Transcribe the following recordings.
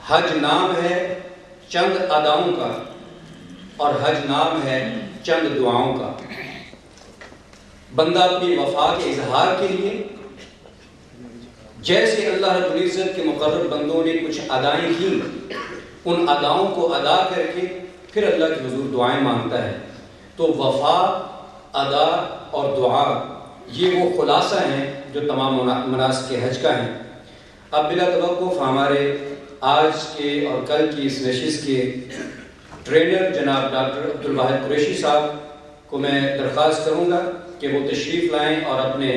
حج نام ہے چند اداؤں کا اور حج نام ہے چند دعاؤں کا۔ بندہ اپنی وفا کے اظہار کے لیے جیسے اللہ رب العزت کے مقرب بندوں نے کچھ ادائیں کی، ان اداؤں کو ادا کر کے پھر اللہ کے حضور دعائیں مانگتا ہے۔ تو وفا، ادا اور دعا یہ وہ خلاصہ ہیں جو تمام مناسک حج کا ہیں۔ اب بلا توقف ہمارے آج کے اور کل کی اس نشست کے ٹرینر جناب ڈاکٹر عبدالواحد قریشی صاحب کو میں درخواست کروں گا کہ وہ تشریف لائیں اور اپنے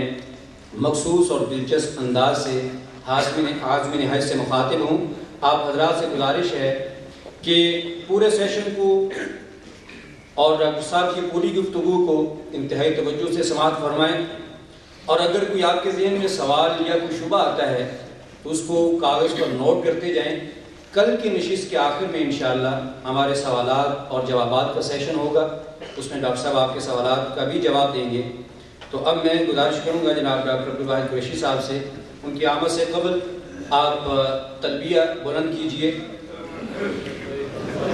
مخصوص اور دلچسپ انداز سے عازمین حج سے مخاطب ہوں۔ آپ حضرات سے گزارش ہے کہ پورے سیشن کو اور ڈاکٹر صاحب کی پوری گفتگو کو انتہائی توجہ سے سماعت فرمائیں، اور اگر کوئی آپ کے ذہن میں سوال یا کوئی شبہ آتا ہے تو اس کو کاغذ پر نوٹ کرتے جائیں۔ کل کی نشست کے آخر میں انشاءاللہ ہمارے سوالات اور جوابات کا سیشن ہوگا، اس میں ڈاکٹر صاحب آپ کے سوالات کا بھی جواب دیں گے۔ تو اب میں گزارش کروں گا جناب ڈاکٹر عبدالواحد قریشی صاحب سے، ان کی آمد سے قبل آپ تلبیہ بلند کیجئے۔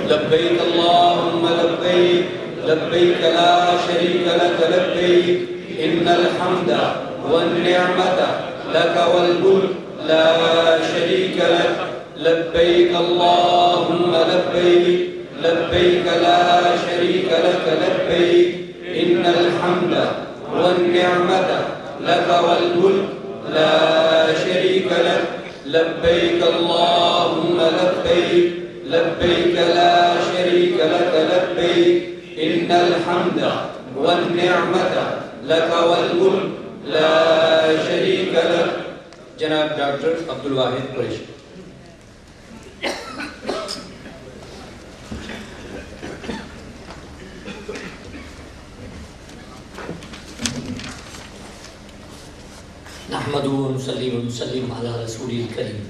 لبیک اللہم لبیک لبیک لا شریک لک لبیک ان الحمد والنعمت لک والملک لا شریک لک لبیک اللہم لبیک لبیک لا شریک لک لبیک ان الحمد والنعمت لک والملک لا شریک لک لبیک اللہم لبیک لبیک لا شریک لک لبیک ان الحمد والنعمت لک والملک لا شریک لک۔ جناب ڈاکٹر عبدالواحد قریشی۔ نحمدہ ونصلی ونسلم علی رسول الکریم،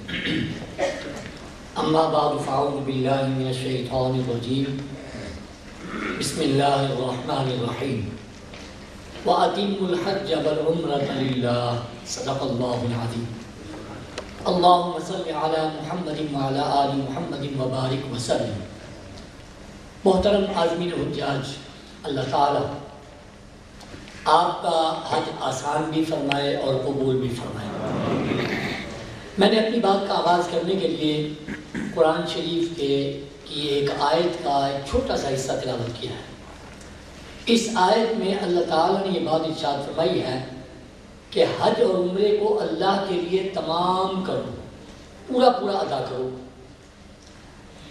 اما بعد فاعوذ باللہ من الشیطان الرجیم، بسم اللہ الرحمن الرحیم، وَأَتِمُّ الْحَجَّ وَالْعُمْرَةَ لِلَّهِ صدق اللہ العظیم۔ اللہم صلی علی محمد وعلی آل محمد وبارک وسلم۔ محترم عازمین حجاج، اللہ تعالی آپ کا حج آسان بھی فرمائے اور قبول بھی فرمائے۔ میں نے اپنی بات کا آغاز کرنے کے لیے قرآن شریف کی ایک آیت کا ایک چھوٹا سا حصہ تلاوت کیا ہے۔ اس آیت میں اللہ تعالیٰ نے یہ بات ارشاد فرمائی ہے کہ حج اور عمرے کو اللہ کے لیے تمام کرو، پورا پورا ادا کرو۔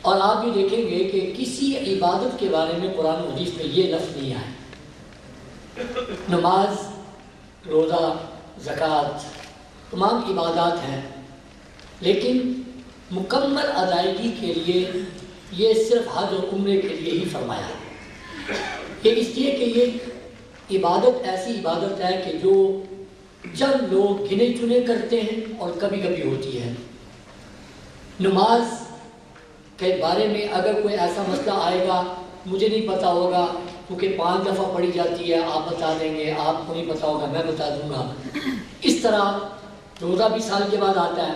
اور آپ یہ دیکھیں گے کہ کسی عبادت کے بارے میں قرآن و حدیث میں یہ لفظ نہیں آیا۔ نماز، روزہ، زکوٰۃ تمام عبادات ہیں، لیکن مکمل ادائیگی کے لیے یہ صرف حج اور عمرے کے لیے ہی فرمایا ہے۔ یہ اس لیے کہ یہ عبادت ایسی عبادت ہے کہ جو چند لوگ گنے چنے کرتے ہیں اور کبھی کبھی ہوتی ہے۔ نماز کے بارے میں اگر کوئی ایسا مسئلہ آئے گا، مجھے نہیں پتہ ہوگا کیونکہ 5 دفعہ پڑھی جاتی ہے، آپ بتا دیں گے، آپ کو نہیں پتہ ہوگا، میں بتا دوں گا۔ اس طرح روزہ بھی سال کے بعد آتا ہے،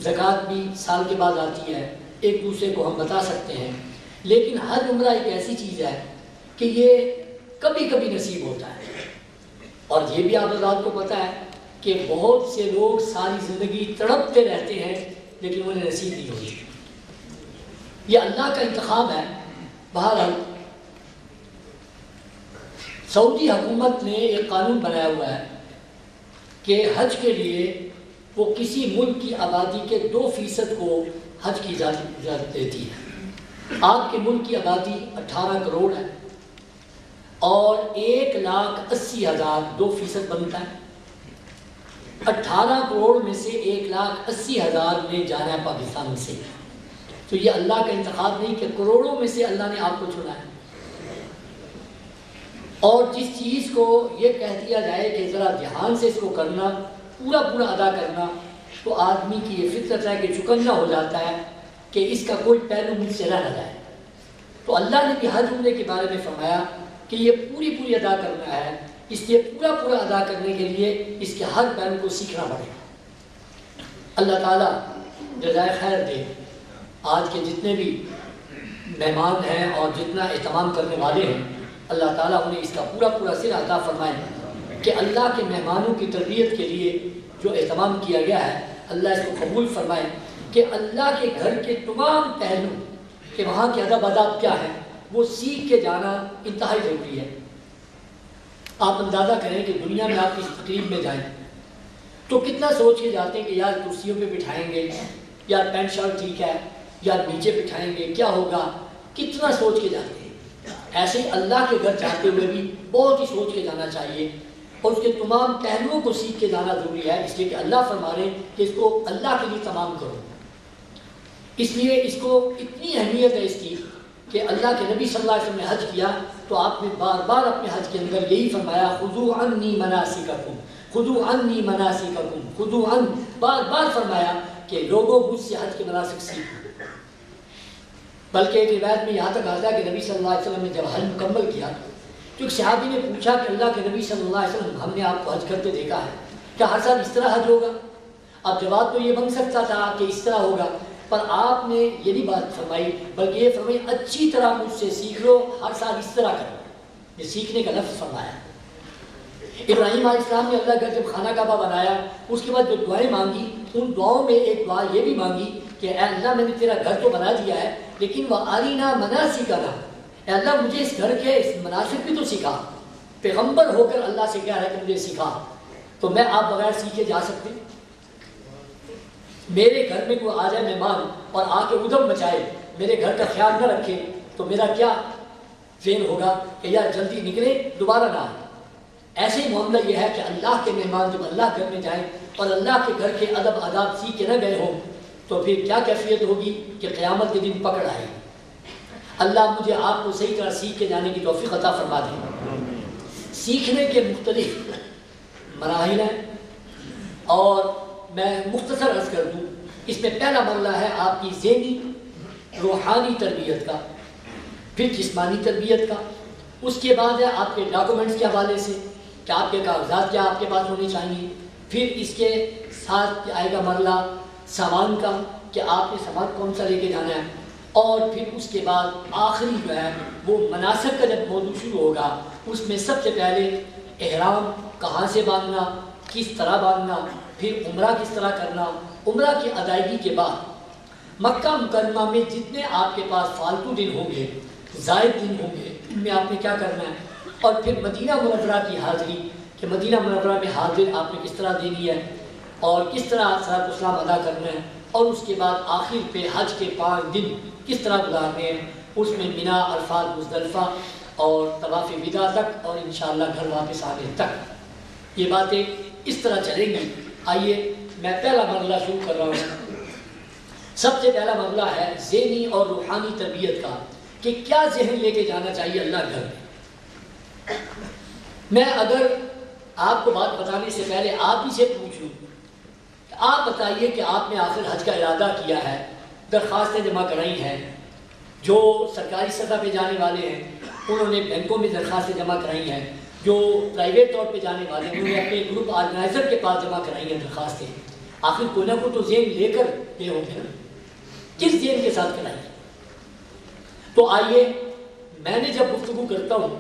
زکوٰۃ بھی سال کے بعد آتی ہے، ایک دوسرے کو ہم بتا سکتے ہیں۔ لیکن حج عمرہ ایک ایسی چیز ہے کہ یہ کبھی کبھی نصیب ہوتا ہے، اور یہ بھی آپ حضرات کو پتہ ہے کہ بہت سے لوگ ساری زندگی تڑپتے رہتے ہیں لیکن انہیں نصیب نہیں ہوتی۔ یہ اللہ کا انتخاب ہے۔ بہرحال سعودی حکومت نے ایک قانون بنایا ہوا ہے کہ حج کے لیے وہ کسی ملک کی آبادی کے 2% کو حج کی اجازت دیتی ہے۔ آپ کے ملک کی آبادی 18 کروڑ ہے اور 1,80,000 2% بنتا ہے۔ 18 کروڑ میں سے 1,80,000 میں جانا ہے پاکستان سے۔ تو یہ اللہ کا انتخاب نہیں کہ کروڑوں میں سے اللہ نے آپ کو چنا ہے۔ اور جس چیز کو یہ کہہ دیا جائے کہ ذرا دھیان سے اس کو کرنا، پورا پورا ادا کرنا، تو آدمی کی یہ فطرت ہے کہ چکنا ہو جاتا ہے کہ اس کا کوئی پہلو مجھ سے رہ نہ جائے۔ تو اللہ نے بھی حج عمرے کے بارے میں فرمایا کہ یہ پوری پوری ادا کرنا ہے، اس لیے پورا پورا ادا کرنے کے لیے اس کے ہر پہلو کو سیکھنا پڑے گا۔ اللہ تعالیٰ جزائے خیر دے آج کے جتنے بھی مہمان ہیں اور جتنا اہتمام کرنے والے ہیں، اللہ تعالیٰ انہیں اس کا پورا پورا سر عطا فرمائے کہ اللہ کے مہمانوں کی تربیت کے لیے جو اہتمام کیا گیا ہے اللہ اس کو قبول فرمائے، کہ اللہ کے گھر کے تمام پہلو کہ وہاں کے ادب آداب کیا ہے وہ سیکھ کے جانا انتہائی ضروری ہے۔ آپ اندازہ کریں کہ دنیا میں آپ کسی تقریب میں جائیں تو کتنا سوچ کے جاتے ہیں کہ یار کرسیوں پہ بٹھائیں گے، یار پینٹ شرٹ ٹھیک ہے، یار نیچے بٹھائیں گے، کیا ہوگا، کتنا سوچ کے جاتے ہیں۔ ایسے ہی اللہ کے گھر جاتے ہوئے بھی بہت ہی سوچ کے جانا چاہیے اور اس کے تمام پہلوؤں کو سیکھ کے جانا ضروری ہے، اس لیے کہ اللہ فرما رہے ہیں کہ اس کو اللہ کے لیے تمام کرو۔ اس لیے اس کو اتنی اہمیت ہے اس کی کہ اللہ کے نبی صلی اللہ علیہ وسلم نے حج کیا تو آپ نے بار بار اپنے حج کے اندر یہی فرمایا، خذوا عنی مناسککم، خذوا عنی مناسککم، خذوا عن، بار بار فرمایا کہ لوگوں مجھ سے حج کے مناسک سیکھو۔ بلکہ ایک روایت میں یہاں تک آتا ہے کہ نبی صلی اللہ علیہ وسلم نے جب حج مکمل کیا تو ایک صحابی نے پوچھا کہ اللہ کے نبی صلی اللہ علیہ وسلم ہم نے آپ کو حج کرتے دیکھا ہے، کیا ہر سال اس طرح حج ہوگا؟ اب جواب تو یہ بن سکتا تھا کہ اس طرح ہوگا، پر آپ نے یہ نہیں بات فرمائی بلکہ یہ فرمائی اچھی طرح مجھ سے سیکھ لو، ہر سال اس طرح کرو۔ یہ سیکھنے کا لفظ فرمایا۔ ابراہیم علیہ السلام نے اللہ کا جب خانہ کعبہ بنایا اس کے بعد جو دعائیں مانگی ان دعاؤں میں ایک دعا یہ بھی مانگی کہ اے اللہ میں نے تیرا گھر تو بنا دیا ہے لیکن وَأَرِنَا مَنَاسِكَنَا، اے اللہ مجھے اس گھر کے اس مناسک بھی تو سکھا۔ پیغمبر ہو کر اللہ سے کہہ رہا ہے کہ مجھے سکھا، تو میں آپ بغیر سیکھے جا سکتے؟ میرے گھر میں کوئی آ جائے مہمان اور آ کے ادھم مچائے، میرے گھر کا خیال نہ رکھے تو میرا کیا ذہن ہوگا کہ یار جلدی نکلے دوبارہ نہ آئے۔ ایسے ہی معاملہ یہ ہے کہ اللہ کے مہمان جب اللہ گھر میں جائیں اور اللہ کے گھر کے ادب آداب سیکھ کے نہ گئے ہوں تو پھر کیا کیفیت ہوگی کہ قیامت کے دن پکڑ آئے۔ اللہ مجھے آپ کو صحیح طرح سیکھ کے جانے کی توفیق عطا فرما دے۔ سیکھنے کے مختلف مراحل ہیں اور میں مختصر عرض کر دوں، اس میں پہلا مرحلہ ہے آپ کی ذہنی روحانی تربیت کا، پھر جسمانی تربیت کا، اس کے بعد ہے آپ کے ڈاکومنٹس کے حوالے سے کہ آپ کے کاغذات کیا آپ کے پاس ہونے چاہیے، پھر اس کے ساتھ آئے گا مرحلہ سامان کا کہ آپ نے سامان کون سا لے کے جانا ہے، اور پھر اس کے بعد آخری جو ہے وہ مناسک کا جب موضوع شروع ہوگا اس میں سب سے پہلے احرام کہاں سے باندھنا، کس طرح باندھنا، پھر عمرہ کس طرح کرنا، عمرہ کی ادائیگی کے بعد مکہ مکرمہ میں جتنے آپ کے پاس فالتو دن ہوں گے، زائد دن ہوں گے، ان میں آپ نے کیا کرنا ہے، اور پھر مدینہ منورہ کی حاضری کہ مدینہ منورہ میں حاضر آپ نے کس طرح دینی ہے اور کس طرح صلاۃ السلام ادا کرنا ہے، اور اس کے بعد آخر پہ حج کے 5 دن کس طرح گزارنے ہیں، اس میں مینا، عرفات، مزدلفہ اور طواف وداع تک اور انشاءاللہ گھر واپس آنے تک یہ باتیں اس طرح چلیں گی۔ آئیے میں پہلا مرحلہ شروع کر رہا ہوں۔ سب سے پہلا مرحلہ ہے ذہنی اور روحانی تربیت کا کہ کیا ذہن لے کے جانا چاہیے اللہ گھر میں۔ میں اگر آپ کو بات بتانے سے پہلے آپ ہی سے پوچھوں، آپ بتائیے کہ آپ نے آخر حج کا ارادہ کیا ہے، درخواستیں جمع کرائی ہیں، جو سرکاری سطح پہ جانے والے ہیں انہوں نے بینکوں میں درخواستیں جمع کرائی ہیں، جو پرائیویٹ طور پہ جانے والے ہیں انہوں نے اپنے گروپ آرگنائزر کے پاس جمع کرائی ہیں درخواستیں۔ آخر کوئی نہ کوئی تو ذہن لے کر گئے ہوں گے نا، کس ذہن کے ساتھ کرائی؟ تو آئیے میں نے جب گفتگو کرتا ہوں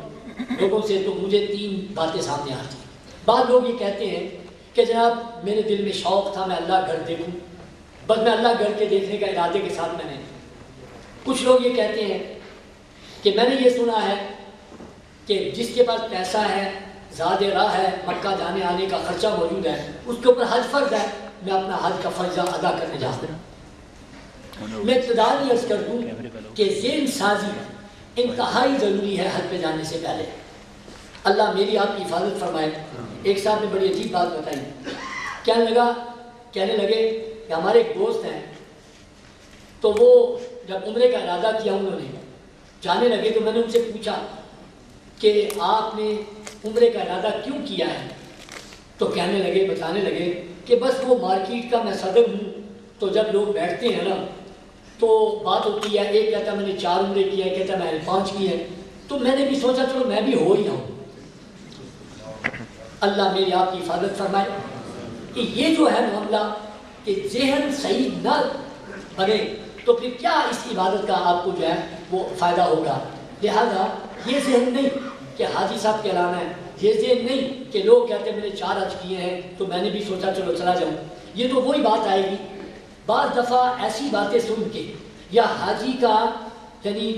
لوگوں سے تو مجھے 3 باتیں سامنے آتی ہیں۔ بعض لوگ یہ کہتے ہیں کہ جناب میرے دل میں شوق تھا میں اللہ گھر دیکھوں، بس میں اللہ گھر کے دیکھنے کا ارادے کے ساتھ میں نے۔ کچھ لوگ یہ کہتے ہیں کہ میں نے یہ سنا ہے کہ جس کے پاس پیسہ ہے، زاد راہ ہے، مکہ جانے آنے کا خرچہ موجود ہے، اس کے اوپر حج فرض ہے، میں اپنا حج کا فرض ادا کرنے جاتا ہوں۔ میں ابتدائی عرض کر دوں کہ ذہن سازی انتہائی ضروری ہے حج پہ جانے سے پہلے۔ اللہ میری آپ کی حفاظت فرمائے۔ ایک صاحب نے بڑی عجیب بات بتائی، کہنے لگے کہ ہمارے ایک دوست ہیں تو وہ جب عمرے کا ارادہ کیا انہوں نے جانے لگے تو میں نے ان سے پوچھا کہ آپ نے عمرے کا ارادہ کیوں کیا ہے، تو بتانے لگے کہ بس وہ مارکیٹ کا میں صدر ہوں تو جب لوگ بیٹھتے ہیں نا تو بات ہوتی ہے، ایک کہتا ہے میں نے 4 عمرے کیا ہے، کہتا ہے میں نے 5 کی ہے، تو میں نے بھی سوچا چلو میں بھی ہو ہی جاؤں۔ اللہ میری آپ کی حفاظت فرمائے کہ یہ جو ہے معاملہ کہ ذہن صحیح نہ بنے تو پھر کیا اس عبادت کا آپ کو جو ہے وہ فائدہ ہوگا؟ لہذا یہ ذہن نہیں کہ حاجی صاحب کہلانا ہے، یہ ذہن نہیں کہ لوگ کہتے ہیں میں نے 4 حج کیے ہیں تو میں نے بھی سوچا چلو چلا جاؤں، یہ تو وہی بات آئے گی۔ بعض دفعہ ایسی باتیں سن کے یا حاجی کا یعنی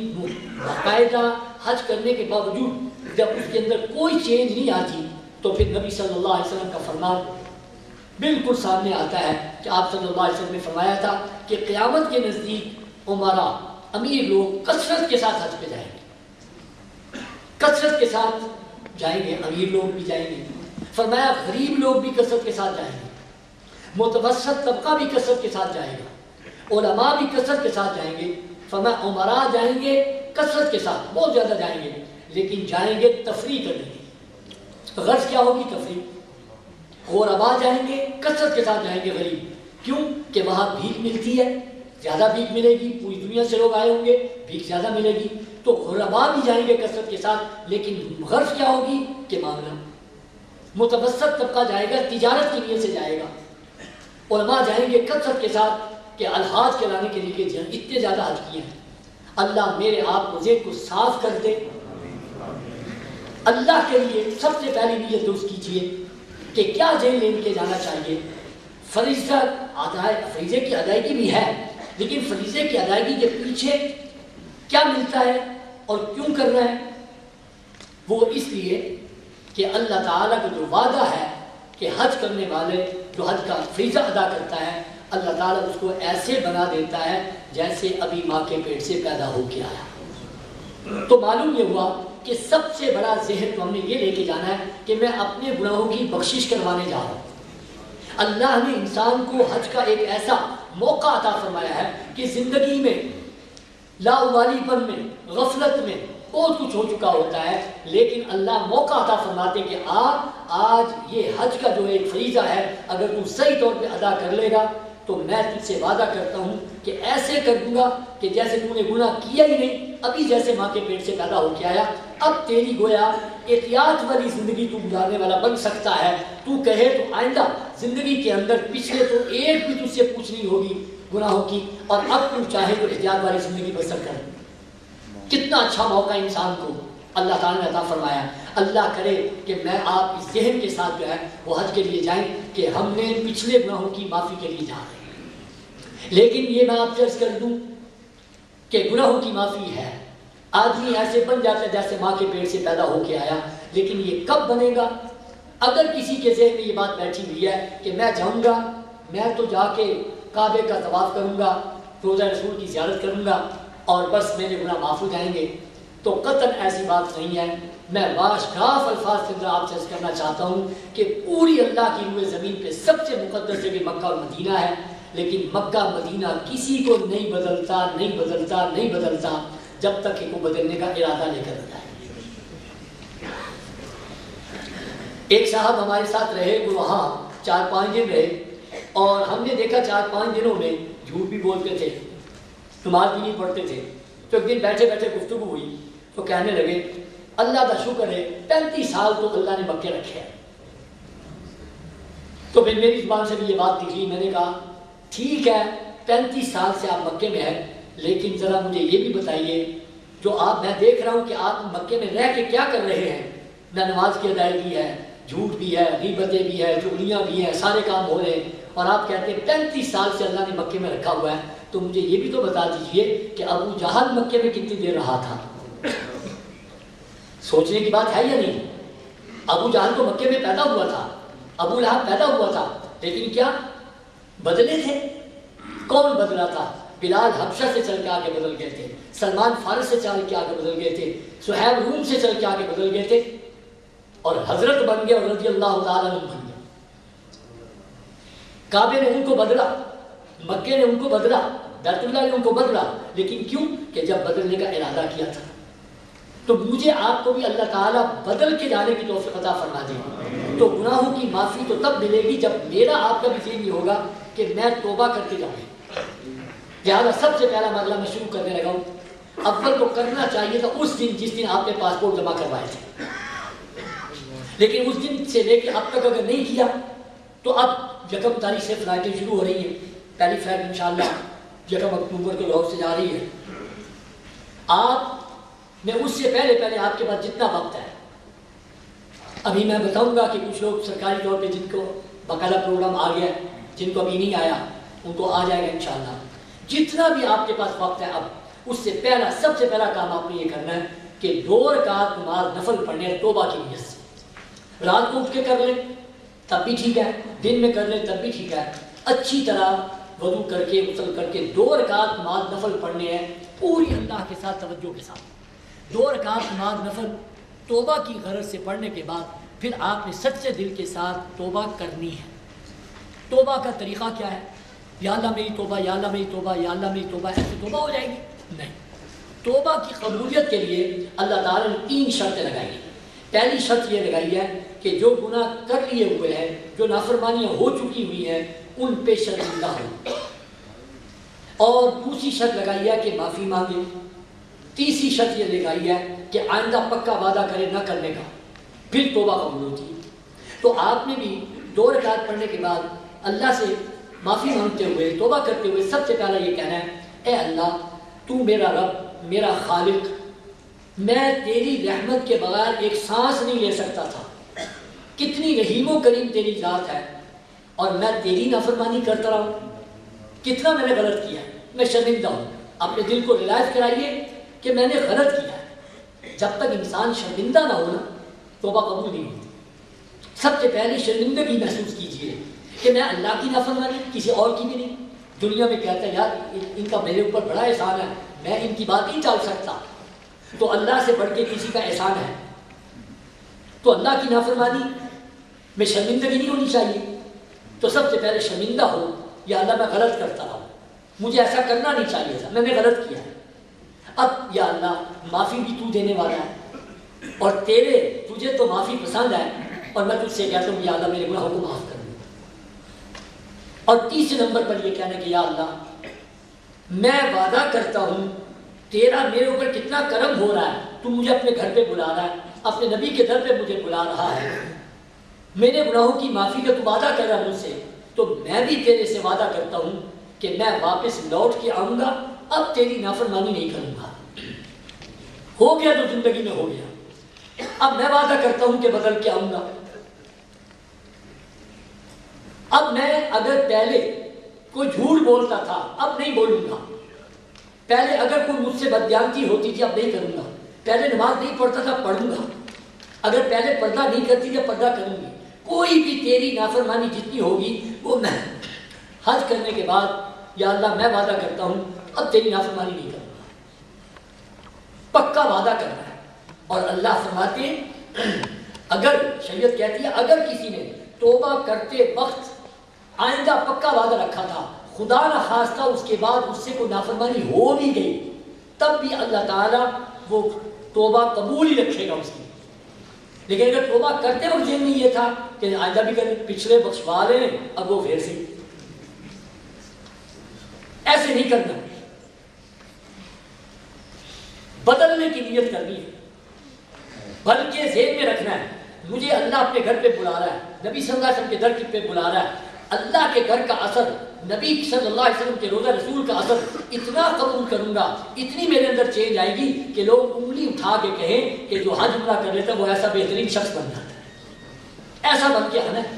باقاعدہ حج کرنے کے باوجود جب اس کے اندر کوئی چینج نہیں آتی تو پھر نبی صلی اللہ علیہ وسلم کا فرمان بالکل سامنے آتا ہے کہ آپ صلی اللہ علیہ وسلم نے فرمایا تھا کہ قیامت کے نزدیک عمرا امیر لوگ کثرت کے ساتھ حج پہ جائیں گے، کثرت کے ساتھ جائیں گے، امیر لوگ بھی جائیں گے، فرمایا غریب لوگ بھی کثرت کے ساتھ جائیں گے، متوسط طبقہ بھی کثرت کے ساتھ جائے گا، علماء بھی کثرت کے ساتھ جائیں گے، فرمایا عمرا جائیں گے کثرت کے ساتھ، بہت زیادہ جائیں گے، لیکن جائیں گے تفریح کرنے کی۔ غرض کیا ہوگی؟ تفریح۔ غربا جائیں گے کثرت کے ساتھ جائیں گے غریب، کیوں کہ وہاں بھیک ملتی ہے، زیادہ بھیک ملے گی، پوری دنیا سے لوگ آئے ہوں گے، بھیک زیادہ ملے گی، تو غربا بھی جائیں گے کثرت کے ساتھ، لیکن غرض کیا ہوگی کہ معاملہ متوسط طبقہ جائے گا، تجارت کی نیت سے جائے گا۔ علماء جائیں گے کثرت کے ساتھ کہ الحاج کرانے کے لیے اتنے زیادہ حج کیے ہیں، اللہ میرے آپ کو ذہن کو صاف کر دے۔ اللہ کے لیے سب سے پہلی نیت درست کیجیے کہ کیا ذہن لے کے جانا چاہیے۔ فریضے کی ادائیگی بھی ہے، لیکن فریضے کی ادائیگی کے پیچھے کیا ملتا ہے اور کیوں کرنا ہے؟ وہ اس لیے کہ اللہ تعالیٰ کا جو وعدہ ہے کہ حج کرنے والے جو حج کا فریضہ ادا کرتا ہے، اللہ تعالیٰ اس کو ایسے بنا دیتا ہے جیسے ابھی ماں کے پیٹ سے پیدا ہو کے آیا۔ تو معلوم یہ ہوا کہ سب سے بڑا ذہن تو ہم نے یہ لے کے جانا ہے کہ میں اپنے گناہوں کی بخشش کروانے جا رہا ہوں۔ اللہ نے انسان کو حج کا ایک ایسا موقع عطا فرمایا ہے کہ زندگی میں لاوالی پن میں، غفلت میں بہت کچھ ہو چکا ہوتا ہے، لیکن اللہ موقع عطا فرماتے کہ آج یہ حج کا جو ایک فریضہ ہے اگر تم صحیح طور پہ ادا کر لے گا تو میں تجھ سے وعدہ کرتا ہوں کہ ایسے کر دوں گا کہ جیسے تم نے گناہ کیا ہی نہیں، ابھی جیسے ماں کے پیٹ سے پیدا ہو کے آیا، اب تیری گویا احتیاط والی زندگی تو گزارنے والا بن سکتا ہے۔ تو کہے تو آئندہ زندگی کے اندر پچھلے تو ایک بھی تجھ سے پوچھنی ہوگی گناہوں کی، اور اب تو چاہے تو احتیاط والی زندگی بسر کر۔ کتنا اچھا موقع انسان کو اللہ تعالیٰ نے عطا فرمایا۔ اللہ کرے کہ میں آپ اس ذہن کے ساتھ جو ہے وہ حج کے لیے جائیں کہ ہم نے پچھلے گناہوں کی معافی کے لیے جا رہے ہیں۔ لیکن یہ میں آپ سے عرض کر دوں کہ گناہوں کی معافی ہے، آدمی ایسے بن جاتا ہے جیسے ماں کے پیٹ سے پیدا ہو کے آیا، لیکن یہ کب بنے گا؟ اگر کسی کے ذہن میں یہ بات بیٹھی ہوئی ہے کہ میں جاؤں گا، میں تو جا کے کعبے کا طواف کروں گا، روضہ رسول کی زیارت کروں گا اور بس میرے گناہ معاف ہو جائیں گے، تو قطعاً ایسی بات نہیں ہے۔ میں باشگاف الفاظ کے اندر آپ سے عرض کرنا چاہتا ہوں کہ پوری اللہ کی روئے زمین پہ سب سے مقدس جگہ مکہ اور مدینہ ہے، لیکن مکہ مدینہ کسی کو نہیں بدلتا نہیں بدلتا نہیں بدلتا جب تک کہ وہ بدلنے کا ارادہ لے کر آتا ہے۔ ایک صاحب ہمارے ساتھ رہے، وہ وہاں 4-5 دن رہے، اور ہم نے دیکھا 4-5 دنوں میں جھوٹ بھی بولتے تھے، نماز بھی نہیں پڑھتے تھے۔ تو ایک دن بیٹھے بیٹھے گفتگو ہوئی تو کہنے لگے اللہ کا شکر ہے 35 سال تو اللہ نے مکے رکھے ہیں۔ تو پھر میری زبان سے بھی یہ بات نکلی، میں نے کہا ٹھیک ہے 35 سال سے آپ مکے میں ہیں، لیکن ذرا مجھے یہ بھی بتائیے جو آپ، میں دیکھ رہا ہوں کہ آپ مکے میں رہ کے کیا کر رہے ہیں، نہ نماز کی ادائیگی ہے، جھوٹ بھی ہے، غیبتیں بھی ہے، چغلیاں بھی ہیں، سارے کام ہو رہے ہیں، اور آپ کہتے ہیں 35 سال سے اللہ نے مکے میں رکھا ہوا ہے، تو مجھے یہ بھی تو بتا دیجئے کہ ابو جہل مکے میں کتنی دیر رہا تھا؟ سوچنے کی بات ہے یا نہیں؟ ابو جہل تو مکے میں پیدا ہوا تھا، ابو لہب پیدا ہوا تھا، لیکن کیا بدلے تھے؟ کون بدلا تھا؟ بلال حبشہ سے چل کے آگے بدل گئے تھے، سلمان فارس سے چل کے آگے بدل گئے تھے، صہیب روم سے چل کے آگے بدل گئے تھے، اور حضرت بن گئے اور رضی اللہ تعالیٰ عنہ بن گئے۔ کعبے نے ان کو بدلا، مکے نے ان کو بدلا، بیت اللہ نے ان کو بدلا، لیکن کیوں کہ جب بدلنے کا ارادہ کیا تھا۔ تو مجھے آپ کو بھی اللہ تعالیٰ بدل کے جانے کی توفیق عطا فرما دے، تو گناہوں کی معافی تو تب ملے گی جب میرا آپ کا بھی ذہن یہ ہوگا کہ میں توبہ کر کے جاؤں۔ لہٰذا سب سے پہلا مرحلہ میں شروع کرنے لگا ہوں، اول تو کرنا چاہیے تھا اس دن جس دن آپ نے پاسپورٹ جمع کروائے تھے، لیکن اس دن سے لے کے اب تک اگر نہیں کیا تو اب 1 تاریخ سے فلائٹیں شروع ہو رہی ہیں، پہلی فلائٹ انشاءاللہ 1 اکتوبر کو لاہور سے جا رہی ہے، آپ میں اس سے پہلے آپ کے پاس جتنا وقت ہے، ابھی میں بتاؤں گا کہ کچھ لوگ سرکاری طور پہ جن کو باقاعدہ پروگرام آ گیا، جن کو ابھی نہیں آیا ان کو آ جائے گا انشاءاللہ۔ جتنا بھی آپ کے پاس وقت ہے، اب اس سے پہلا سب سے پہلا کام آپ نے یہ کرنا ہے کہ 2 رکعت نماز نفل پڑھنے ہیں توبہ کی نیت سے۔ رات کو اٹھ کے کر لیں تب بھی ٹھیک ہے، دن میں کر لیں تب بھی ٹھیک ہے، اچھی طرح وضو کر کے غسل کر کے 2 رکعت نماز نفل پڑھنے ہیں پوری اللہ کے ساتھ توجہ کے ساتھ۔ 2 رکعت نماز نفل توبہ کی غرض سے پڑھنے کے بعد پھر آپ نے سچے دل کے ساتھ توبہ کرنی ہے۔ توبہ کا طریقہ کیا ہے؟ یا اللہ میری توبہ، یا اللہ میری توبہ، یا اللہ میری توبہ، ایسے توبہ ہو جائے گی؟ نہیں۔ توبہ کی قبولیت کے لیے اللہ تعالیٰ نے 3 شرطیں لگائی ہیں۔ پہلی شرط یہ لگائی ہے کہ جو گناہ کر لیے ہوئے ہیں، جو نافرمانیاں ہو چکی ہوئی ہیں، ان پہ شرمندہ ہو، اور دوسری شرط لگائی ہے کہ معافی مانگے، تیسری شرط یہ لگائی ہے کہ آئندہ پکا وعدہ کرے نہ کرنے کا، پھر توبہ قبول ہوتی ہے۔ تو آپ نے بھی 2 رکعت پڑھنے کے بعد اللہ سے معافی مانگتے ہوئے توبہ کرتے ہوئے سب سے پہلا یہ کہنا ہے، اے اللہ تو میرا رب، میرا خالق، میں تیری رحمت کے بغیر ایک سانس نہیں لے سکتا تھا، کتنی رحیم و کریم تیری ذات ہے، اور میں تیری نافرمانی کرتا رہا ہوں، کتنا میں نے غلط کیا ہے، میں شرمندہ ہوں۔ اپنے دل کو ریلائز کرائیے کہ میں نے غلط کیا ہے۔ جب تک انسان شرمندہ نہ ہونا توبہ قبول نہیں ہوتی۔ سب سے پہلے شرمندگی محسوس کیجئے کہ میں اللہ کی نافرمانی، کسی اور کی بھی نہیں۔ دنیا میں کہتا ہے یار ان کا میرے اوپر بڑا احسان ہے، میں ان کی بات نہیں ٹال سکتا، تو اللہ سے بڑھ کے کسی کا احسان ہے؟ تو اللہ کی نافرمانی میں شرمندگی نہیں ہونی چاہیے۔ تو سب سے پہلے شرمندہ ہو، یا اللہ میں غلط کرتا رہا ہوں، مجھے ایسا کرنا نہیں چاہیے تھا، میں نے غلط کیا ہے۔ اب یا اللہ معافی بھی تو دینے والا ہے، اور تجھے تو معافی پسند ہے، اور میں تجھ سے کہتا ہوں یا اللہ میرے گناہوں کو معاف کر دے۔ اور تیسرے نمبر پر یہ کہنا کہ یا اللہ میں وعدہ کرتا ہوں تیرا میرے اوپر کتنا کرم ہو رہا ہے، تو مجھے اپنے گھر پہ بلا رہا ہے، اپنے نبی کے در پہ مجھے بلا رہا ہے، میرے گناہوں کی معافی کا تو وعدہ کر رہا ہے مجھ سے، تو میں بھی تیرے سے وعدہ کرتا ہوں کہ میں واپس لوٹ کے آؤں گا، اب تیری نافرمانی نہیں کروں گا۔ ہو گیا تو زندگی میں ہو گیا، اب میں وعدہ کرتا ہوں کہ بدل کے آؤں گا۔ اب میں اگر پہلے کوئی جھوٹ بولتا تھا اب نہیں بولوں گا، پہلے اگر کوئی مجھ سے بددیانتی ہوتی تھی اب نہیں کروں گا، پہلے نماز نہیں پڑھتا تھا پڑھوں گا، اگر پہلے پردہ نہیں کرتی تھی پردہ کروں گی، کوئی بھی تیری نافرمانی جتنی ہوگی وہ میں حج کرنے کے بعد یا اللہ میں وعدہ کرتا ہوں اب تیری نافرمانی نہیں کروں گا، پکا وعدہ کرنا ہے۔ اور اللہ فرماتے ہیں اگر شریعت کہتی ہے اگر کسی نے توبہ کرتے وقت آئندہ پکا وعدہ رکھا تھا، خدا نہ خواستہ اس کے بعد اس سے کوئی نافرمانی ہو بھی گئی، تب بھی اللہ تعالیٰ وہ توبہ قبول ہی رکھے گا اس کی۔ لیکن اگر توبہ کرتے وقت ذہن میں یہ تھا کہ آئندہ بھی کریں، پچھلے بخشوا لیں، اب وہ پھر سے ایسے نہیں کرنا، بدلنے کی نیت کرنی ہے، بلکہ ذہن میں رکھنا ہے مجھے اللہ اپنے گھر پہ بلا رہا ہے، نبی صلی اللہ علیہ وسلم کے در پہ بلا رہا ہے، اللہ کے گھر کا اثر، نبی صلی اللہ علیہ وسلم کے روزہ رسول کا اثر اتنا قبول کروں گا، اتنی میرے اندر چینج آئے گی کہ لوگ انگلی اٹھا کے کہیں کہ جو حج عمرہ کر لیتا ہے وہ ایسا بہترین شخص بن جاتا ہے، ایسا بن کے آنا ہے۔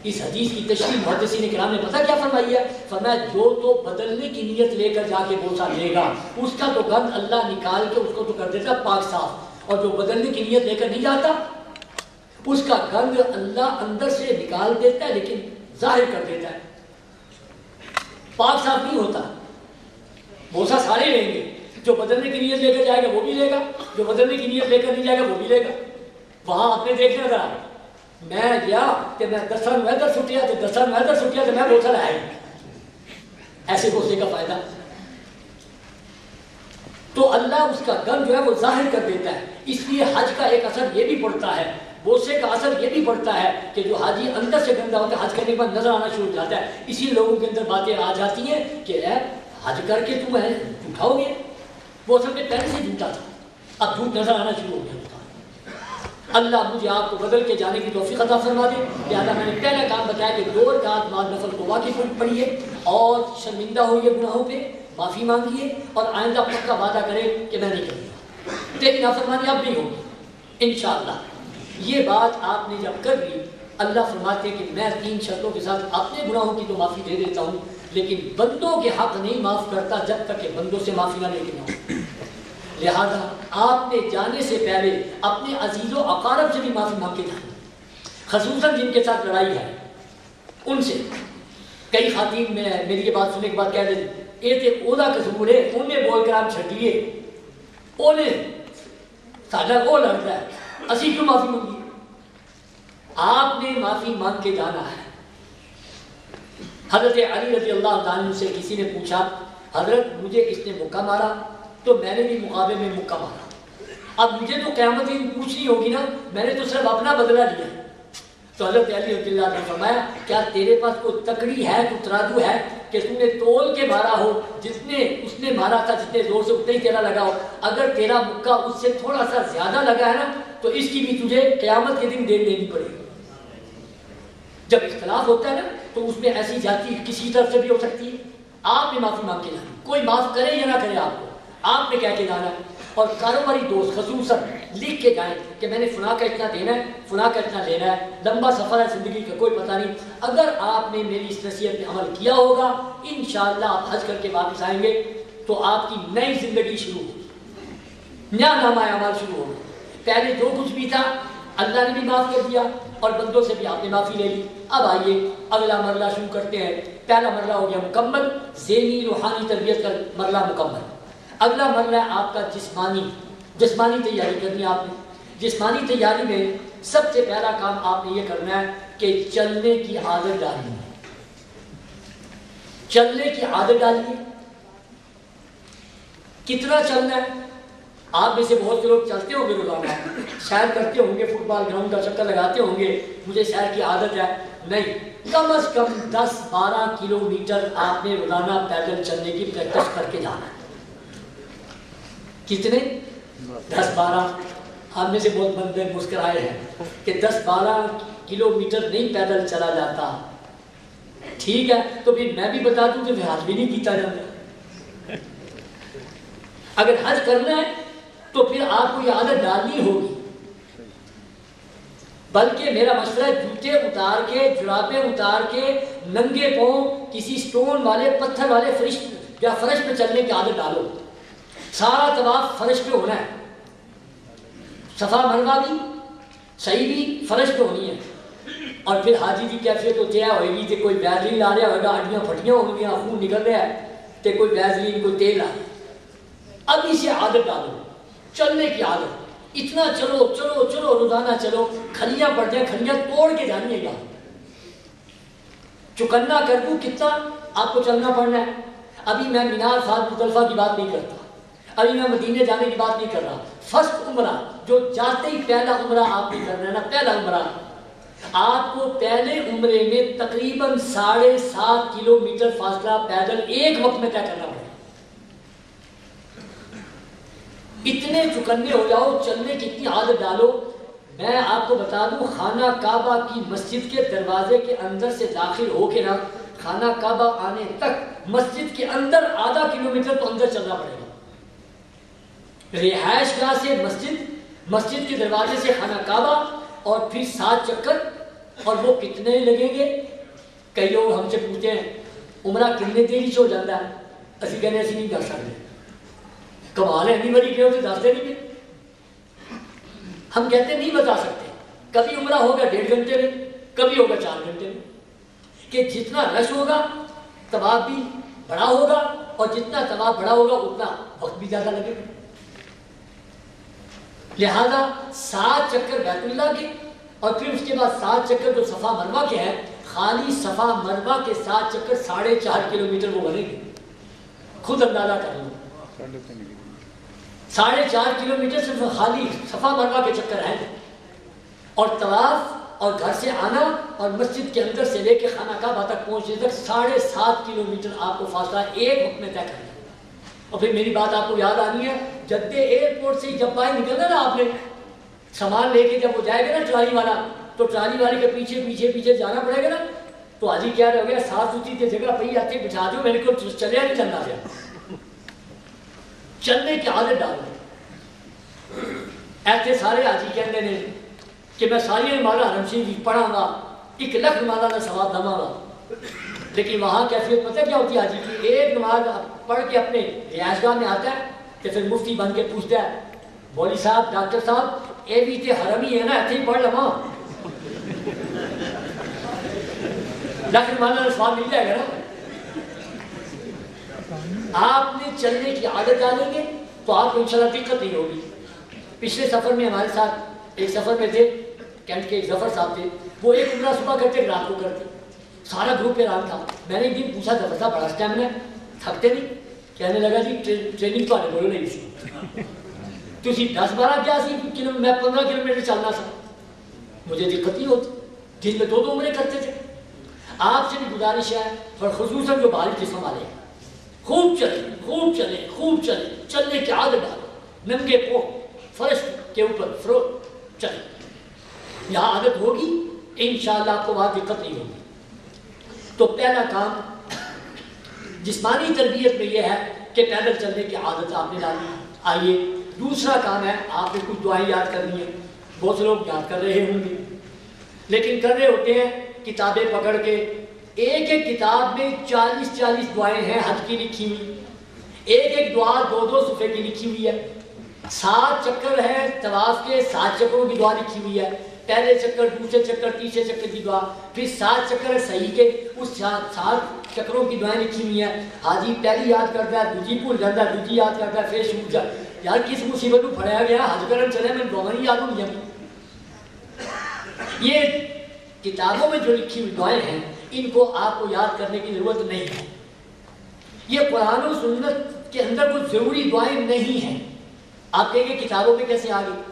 اس حدیث کی تشریح محدثین کرام نے پتہ کیا فرمائی ہے؟ فرمایا جو تو بدلنے کی نیت لے کر جا کے بوسہ لے گا اس کا تو گند اللہ نکال کے اس کو تو کر دیتا پاک صاف، اور جو بدلنے کی نیت لے کر نہیں جاتا اس کا گند اللہ اندر سے نکال دیتا ہے لیکن ظاہر کر دیتا ہے، پاک صاف نہیں ہوتا۔ بوسہ سارے لیں گے، جو بدلنے کی نیت لے کر جائے گا وہ بھی لے گا، جو بدلنے کی نیت لے کر نہیں جائے گا وہ بھی لے گا۔ وہاں آپ نے دیکھنا ذرا، میں گیا کہ میں 10 سال ویدر چھٹیا تو 10 سال ویدر چھٹیا تو میں بوسہ لایا، ایسے بوسے کا فائدہ؟ تو اللہ اس کا گند جو ہے وہ ظاہر کر دیتا ہے۔ اس لیے حج کا ایک اثر یہ بھی پڑتا ہے، بوسے کا اثر یہ بھی پڑتا ہے کہ جو حاجی اندر سے گندا ہوتا ہے حج کرنے کے بعد نظر آنا شروع ہو جاتا ہے، اسی لوگوں کے اندر باتیں آ جاتی ہیں کہ حج کر کے تم ہے جھوٹا ہو گیا، وہ اصل میں پہلے سے جھوٹا تھا، اب جھوٹ نظر آنا شروع ہو گیا۔ اللہ مجھے آپ کو بدل کے جانے کی توفیق عطا فرما دے۔ لہٰذا میں نے پہلا کام بتایا کہ 2 رکعت بعد نفل کو واقف پڑھیے اور شرمندہ ہوئیے گناہوں پہ، معافی مانگیے اور آئندہ پکا وعدہ کرے کہ میں نہیں کروں گا، تیری نافرمانی اب نہیں ہوگی انشاءاللہ۔ یہ بات آپ نے جب کر لی، اللہ فرماتے کہ میں 3 شرطوں کے ساتھ اپنے گناہوں کی تو معافی دے دیتا ہوں، لیکن بندوں کے حق نہیں معاف کرتا جب تک کہ بندوں سے معافی نہ لے کے نہ ہو۔ لہذا آپ نے جانے سے پہلے اپنے عزیز و اقارب سے بھی معافی مانگ کے جانا، خصوصاً جن کے ساتھ لڑائی ہے ان سے۔ کئی خواتین میں میری یہ بات سننے کے بعد کہہ دیتے یہ تے اودا قصور ہے، انہیں بول کر آپ چھٹیے، انہیں ساڈا وہ لڑتا ہے، اسی کیوں معافی مانگیے؟ آپ نے معافی مانگ کے جانا ہے۔ حضرت علی رضی اللہ عنہ سے کسی نے پوچھا حضرت مجھے اس نے مکہ مارا تو میں نے بھی مقابلے میں مکہ مارا، اب مجھے تو قیامت ہی پوچھنی ہوگی نا، میں نے تو صرف اپنا بدلہ لیا۔ تو حضرت علی رضی اللہ عنہ نے فرمایا کیا تیرے پاس کوئی تکڑی ہے، کوئی ترازو ہے کہ تم نے تول کے مارا ہو؟ جتنے اس نے مارا تھا جتنے زور سے اتنا ہی تیرا لگا ہو، اگر تیرا مکہ اس سے تھوڑا سا زیادہ لگا ہے نا تو اس کی بھی تجھے قیامت کے دن دیر دینی پڑے گی۔ جب اختلاف ہوتا ہے نا تو اس میں ایسی جاتی کسی طرف سے بھی ہو سکتی ہے۔ آپ نے معافی مانگ کے جانا، کوئی معاف کرے یا نہ کرے آپ کو، آپ نے کہہ کے جانا ہے۔ اور کاروباری دوست خصوصاً لکھ کے جائیں کہ میں نے فلاں کا اتنا دینا ہے، فلاں کا اتنا لینا ہے، لمبا سفر ہے زندگی کا کوئی پتہ نہیں۔ اگر آپ نے میری اس نصیحت پہ عمل کیا ہوگا انشاءاللہ آپ حج کر کے واپس آئیں گے تو آپ کی نئی زندگی شروع ہوگی، نیا نامہ اعمال شروع ہوگا۔ پہلے جو کچھ بھی تھا اللہ نے بھی معاف کر دیا اور بندوں سے بھی آپ نے معافی لے لی۔ اب آئیے اگلا مرحلہ شروع کرتے ہیں۔ پہلا مرحلہ ہو گیا مکمل، ذہنی روحانی تربیت کا مرحلہ مکمل۔ اگلا مرحلہ ہے آپ کا جسمانی تیاری کرنی ہے آپ نے۔ جسمانی تیاری میں سب سے پہلا کام آپ نے یہ کرنا ہے کہ چلنے کی عادت ڈالنی ہے۔ چلنے کی عادت ڈالیے۔ کتنا چلنا ہے؟ آپ میں سے بہت سے لوگ چلتے ہوں گے روزانہ، سیر کرتے ہوں گے، فٹ بال گراؤنڈ کا چکر لگاتے ہوں گے، مجھے سیر کی عادت ہے۔ نہیں، کم از کم 10-12 کلومیٹر آپ نے روزانہ پیدل چلنے کی پریکٹس کر کے جانا ہے۔ کتنے؟ 10-12۔ آپ میں سے بہت بندے مسکرائے ہیں کہ 10-12 کلومیٹر نہیں پیدل چلا جاتا۔ ٹھیک ہے تو پھر میں بھی بتا دوں کہ حج بھی نہیں کیتا جاتا۔ اگر حج کرنا ہے تو پھر آپ کو یہ عادت ڈالنی ہوگی، بلکہ میرا مشورہ ہے جوتے اتار کے، جرابیں اتار کے، ننگے پاؤں کسی سٹون والے پتھر والے فرش پہ چلنے کی عادت ڈالو۔ سارا طواف فرش پہ ہونا ہے، صفا مروہ بھی صحیح بھی فرش پہ ہونی ہے۔ اور پھر حاجی کی کیفیت ہوتی ہے ہوئے گی کہ کوئی ویزلین لا رہا ہوگا، ہڈیاں پھٹیاں ہوں گیا، خون نکل رہا ہے تو کوئی ویزلین کوئی تیل آ رہا ہے۔ ابھی سے عادت ڈالو چلنے کی عادت، اتنا چلو چلو چلو روزانہ چلو، کھلیاں پڑ جائیں کھلیاں توڑ کے جانیے گا۔ چکنا کر دوں کتنا آپ کو چلنا پڑنا ہے۔ ابھی میں مینار فاض مزدلفہ کی بات نہیں کرتا، ابھی میں مدینے جانے کی بات نہیں کر رہا۔ فرسٹ عمرہ جو جاتے ہی پہلا عمرہ آپ نے کرنا ہے نا، پہلا عمرہ آپ کو پہلے عمرے میں تقریباً 7.5 کلومیٹر فاصلہ پیدل ایک وقت میں طے کرنا پڑے۔ اتنے چکنے ہو جاؤ، چلنے کی اتنی عادت ڈالو۔ میں آپ کو بتا دوں خانہ کعبہ کی مسجد کے دروازے کے اندر سے داخل ہو کے نا خانہ کعبہ آنے تک مسجد کے اندر آدھا کلومیٹر تو اندر چلنا پڑے گا۔ رہائش گاہ سے مسجد کے دروازے سے خانہ کعبہ اور پھر 7 چکر، اور وہ کتنے لگیں گے؟ کئی لوگ ہم سے پوچھتے ہیں عمرہ کتنے دیر سے ہو جاتا ہے؟ اسی کہنے ایسی نہیں کر سکتے، کمال ہے نہیں بڑی کہ ہوتے 10 دن میں ہم کہتے نہیں بتا سکتے۔ کبھی عمرہ ہوگا 1.5 گھنٹے میں، کبھی ہوگا 4 گھنٹے میں، کہ جتنا رش ہوگا طواف بھی بڑا ہوگا اور جتنا طواف بڑا ہوگا اتنا وقت بھی زیادہ لگے گا۔ لہذا 7 چکر بیت اللہ کے اور پھر اس کے بعد 7 چکر جو صفا مروہ کے ہیں، خالی صفا مروہ کے 7 چکر 4.5 کلومیٹر وہ بنے گے۔ خود اندازہ کر لو، 4.5 کلومیٹر صرف خالی صفا مروہ کے چکر ہیں، اور طواف اور گھر سے آنا اور مسجد کے اندر سے لے کے خانہ کعبہ تک پہنچنے تک 7.5 کلومیٹر آپ کو فاصلہ ایک وقت میں طے کرنا ہے۔ اور پھر میری بات آپ کو یاد آنی ہے، جدے ایئرپورٹ سے جب باہر نکلنا نا آپ نے سامان لے کے جب وہ جائے گا نا ٹرالی والا، تو ٹرالی والے کے پیچھے پیچھے پیچھے جانا پڑے گا نا، تو حاجی کیا رہ گیا صاف ستھری جگہ پہ آتے بچھا دو، میرے کو چلے نہیں چلنا گیا، چلنے کی عادت ڈالو۔ ایسے سارے حاجی کہتے ہیں کہ میں ساری نماز حرم شریف پڑھا گا 1 لاکھ نماز کا ثواب دما گا، لیکن وہاں کیفیت پتہ کیا ہوتی ہے حاجی کی؟ ایک نماز پڑھ کے اپنے رہائش گاہ میں آتا ہے کہ پھر مفتی بن کے پوچھتا ہے مولوی صاحب ڈاکٹر صاحب اے بھی تے حرم ہی ہے نا، ایسے ہی پڑھ لواں، لاکھ نماز کا ثواب مل جائے گا نا۔ آپ نے چلنے کی عادت ڈالیں گے تو آپ کو انشاءاللہ دقت نہیں ہوگی۔ پچھلے سفر میں ہمارے ساتھ ایک سفر میں تھے، کینٹ کے ایک ظفر صاحب تھے، وہ ایک عمرہ صبح کرتے رات کو کرتے، سارا گروپ پہ آرام تھا۔ میں نے ایک دن پوچھا ظفر صاحب بڑا اسٹیمنا ہے، تھکتے نہیں؟ کہنے لگا جی ٹریننگ تو آنے بولو نہیں سی، تھی 10-12 کیا سی میں 15 کلومیٹر چلنا سا، مجھے دقت نہیں ہوتی، دن میں 2 عمرے کرتے تھے۔ آپ سے بھی گزارش ہے، اور خصوصاً جو بھاری جسم والے ہیں، خوب چلیں خوب چلیں خوب چلیں، چلنے کی عادت ڈالو، ننگے پو فرش کے اوپر فرو چلیں، یہاں عادت ہوگی انشاءاللہ آپ کو وہاں دقت نہیں ہوگی۔ تو پہلا کام جسمانی تربیت میں یہ ہے کہ پیدل چلنے کی عادت آپ نے ڈالی۔ آئیے دوسرا کام ہے، آپ نے کچھ دعائیں یاد کرنی ہیں، بہت سے لوگ یاد کر رہے ہوں گے لیکن کر رہے ہوتے ہیں کتابیں پکڑ کے، ایک ایک کتاب میں 40 دعائیں ہیں حج کی لکھی ہوئی، ایک ایک دعا 2 صفحے کی لکھی ہوئی ہے، 7 چکر ہے طواف کے، 7 چکروں کی دعا لکھی ہوئی ہے، پہلے چکر، دوسرے چکر، تیسرے چکر کی دعا، پھر 7 چکر ہے صحیح کے، اس 7 چکروں کی دعائیں لکھی ہوئی ہیں۔ حاجی پہلی یاد کرتا ہے، دوسری بھول جاتا ہے، دوسری یاد کرتا ہے، پھر چھوٹ جائے، یار کس مصیبت کو پڑھایا گیا، حج کرن چلے میں دعائیں نہیں یاد ہوں گی۔ یہ کتابوں میں جو لکھی ہوئی دعائیں ہیں ان کو آپ کو یاد کرنے کی ضرورت نہیں ہے، یہ قرآن و سنت کے اندر کوئی ضروری دعائیں نہیں ہیں۔ آپ کہیں گے کتابوں میں کیسے آ گئی؟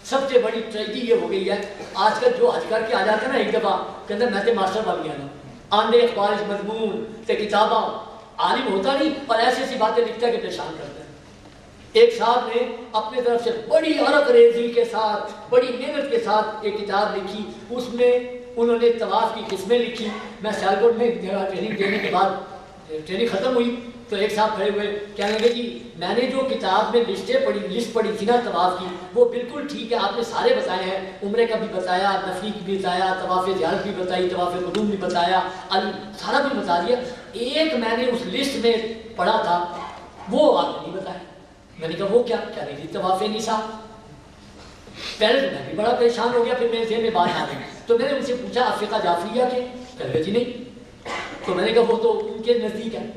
سب سے بڑی ٹریجڈی یہ ہو گئی ہے آج کل جو حج کر کے آ جاتا ہے نا ایک دفعہ کہ اندر میں تے ماسٹر بن گیا نا، آندے اخبار مضمون تے کتاباں، عالم ہوتا نہیں اور ایسی ایسی باتیں لکھتا ہے کہ پریشان کرتا ہے۔ ایک صاحب نے اپنے طرف سے بڑی عرق ریزی کے ساتھ، بڑی محنت کے ساتھ ایک کتاب لکھی، اس میں انہوں نے طواف کی قسمیں لکھی۔ میں سیالکوٹ میں ٹریننگ دینے کے بعد ٹریننگ ختم ہوئی تو ایک صاحب کھڑے ہوئے کہنے لگے جی میں نے جو کتاب میں لسٹ پڑھی تھی نا طواف کی وہ بالکل ٹھیک ہے، آپ نے سارے بتائے ہیں، عمرے کا بھی بتایا، نفلی بھی بتایا، طواف زیارت بھی بتائی، طواف قدوم بھی بتایا، سارا بھی بتا دیا، ایک میں نے اس لسٹ میں پڑھا تھا وہ آپ نے نہیں بتایا۔ میں نے کہا وہ کیا؟ کہہ رہی تھی طواف نساء۔ پہلے تو میں بھی بڑا پریشان ہو گیا، پھر میرے ذہن میں بات آ گئی تو میں نے ان سے پوچھا عقیقہ جعفریہ کے؟ کہہ رہے جی نہیں۔ تو میں نے کہا وہ تو ان کے نزدیک ہے۔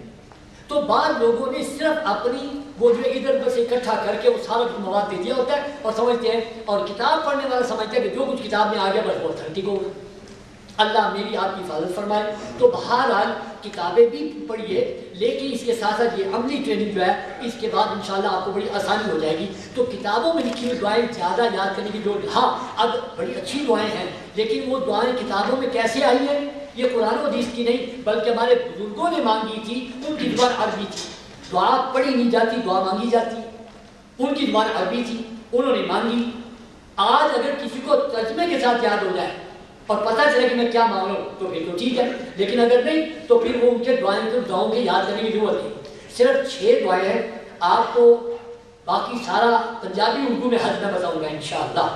تو بعض لوگوں نے صرف اپنی وہ جو ادھر ادھر سے اکٹھا کر کے وہ سارا مواد دے دیا ہوتا ہے اور سمجھتے ہیں، اور کتاب پڑھنے والا سمجھتا ہے کہ جو کچھ کتاب میں آ گیا بس وہ اتھینٹک ہوگا۔ اللہ میری آپ کی حفاظت فرمائے۔ تو بہرحال کتابیں بھی پڑھیے لیکن اس کے ساتھ ساتھ یہ عملی ٹریننگ جو ہے اس کے بعد انشاءاللہ آپ کو بڑی آسانی ہو جائے گی۔ تو کتابوں میں لکھی ہوئی دعائیں زیادہ یاد کرنے کی ضرورت، ہاں اب بڑی اچھی دعائیں ہیں لیکن وہ دعائیں کتابوں میں کیسے آئی ہیں؟ یہ قرآن و حدیث کی نہیں بلکہ ہمارے بزرگوں نے مانگی تھی، ان کی زبان عربی تھی، دعا پڑھی نہیں جاتی، دعا مانگی جاتی، ان کی زبان عربی تھی، انہوں نے مانگی۔ آج اگر کسی کو ترجمے کے ساتھ یاد ہو جائے اور پتہ چلے کہ میں کیا مانگ رہا ہوں تو پھر تو ٹھیک ہے، لیکن اگر نہیں تو پھر وہ ان کے دعاؤں کے یاد کرنے کی ضرورت ہے۔ صرف 6 دعائیں ہیں، آپ کو باقی سارا پنجابی اردو میں حج میں بتاؤں گا انشاءاللہ،